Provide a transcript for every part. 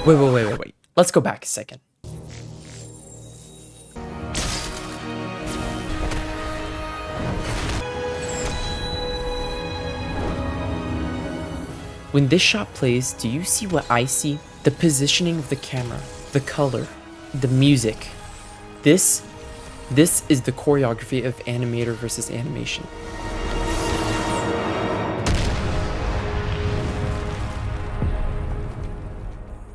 Wait. Let's go back a second. When this shot plays, do you see what I see? The positioning of the camera, the color, the music. This is the choreography of animator versus animation.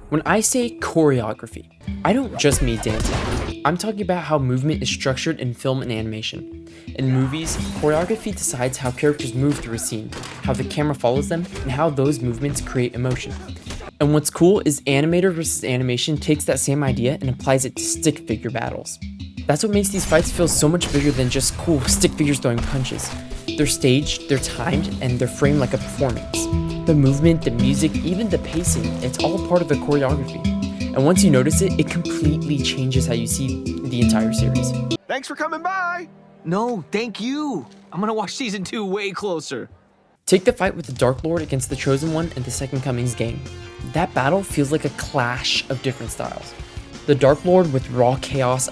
When I say choreography, I don't just mean dancing. I'm talking about how movement is structured in film and animation. In movies, choreography decides how characters move through a scene, how the camera follows them, and how those movements create emotion. And what's cool is animator versus animation takes that same idea and applies it to stick figure battles. That's what makes these fights feel so much bigger than just cool stick figures throwing punches. They're staged, they're timed, and they're framed like a performance. The movement, the music, even the pacing, it's all part of the choreography. And once you notice it, it completely changes how you see the entire series. Thanks for coming by! No, thank you. I'm gonna watch season 2 way closer. Take the fight with the Dark Lord against the Chosen One in the Second Coming's game. That battle feels like a clash of different styles. The Dark Lord with raw chaos.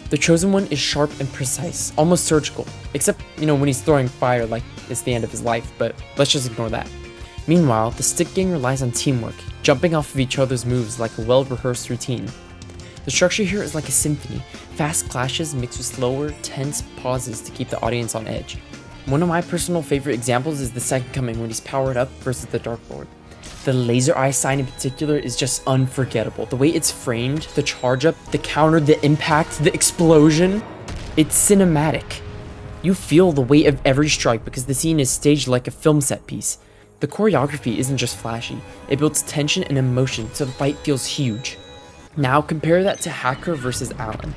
The Chosen One is sharp and precise, almost surgical, except, when he's throwing fire like it's the end of his life, but let's just ignore that. Meanwhile, the Stick Gang relies on teamwork, jumping off of each other's moves like a well-rehearsed routine. The structure here is like a symphony, fast clashes mixed with slower, tense pauses to keep the audience on edge. One of my personal favorite examples is the Second Coming when he's powered up versus the Dark Lord. The laser eye sign in particular is just unforgettable. The way it's framed, the charge up, the counter, the impact, the explosion, it's cinematic. You feel the weight of every strike because the scene is staged like a film set piece. The choreography isn't just flashy, it builds tension and emotion so the fight feels huge. Now compare that to Hacker versus Alan.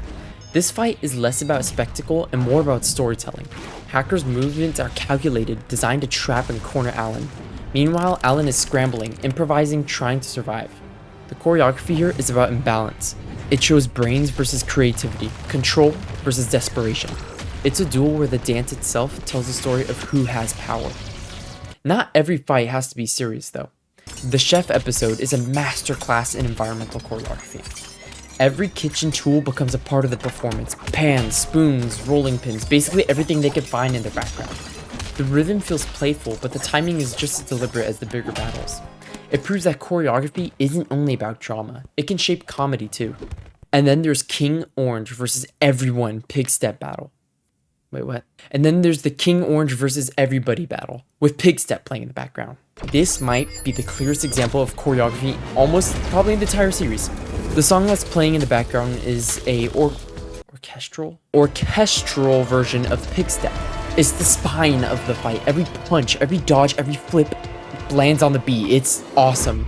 This fight is less about spectacle and more about storytelling. Hacker's movements are calculated, designed to trap and corner Alan. Meanwhile, Alan is scrambling, improvising, trying to survive. The choreography here is about imbalance. It shows brains versus creativity, control versus desperation. It's a duel where the dance itself tells the story of who has power. Not every fight has to be serious though. The chef episode is a masterclass in environmental choreography. Every kitchen tool becomes a part of the performance. Pans, spoons, rolling pins, basically everything they could find in their background. The rhythm feels playful, but the timing is just as deliberate as the bigger battles. It proves that choreography isn't only about drama, it can shape comedy too. And then there's King Orange versus Everyone Pig Step battle. Wait, what? And then there's the King Orange versus Everybody battle, with Pig Step playing in the background. This might be the clearest example of choreography almost probably in the entire series. The song that's playing in the background is a orchestral version of Pig Step. It's the spine of the fight. Every punch, every dodge, every flip lands on the beat. It's awesome.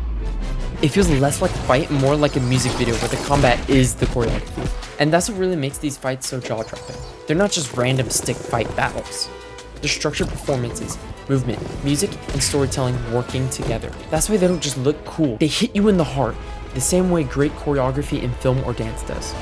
It feels less like a fight and more like a music video where the combat is the choreography. And that's what really makes these fights so jaw-dropping. They're not just random stick fight battles. They're structured performances, movement, music, and storytelling working together. That's why they don't just look cool. They hit you in the heart, the same way great choreography in film or dance does.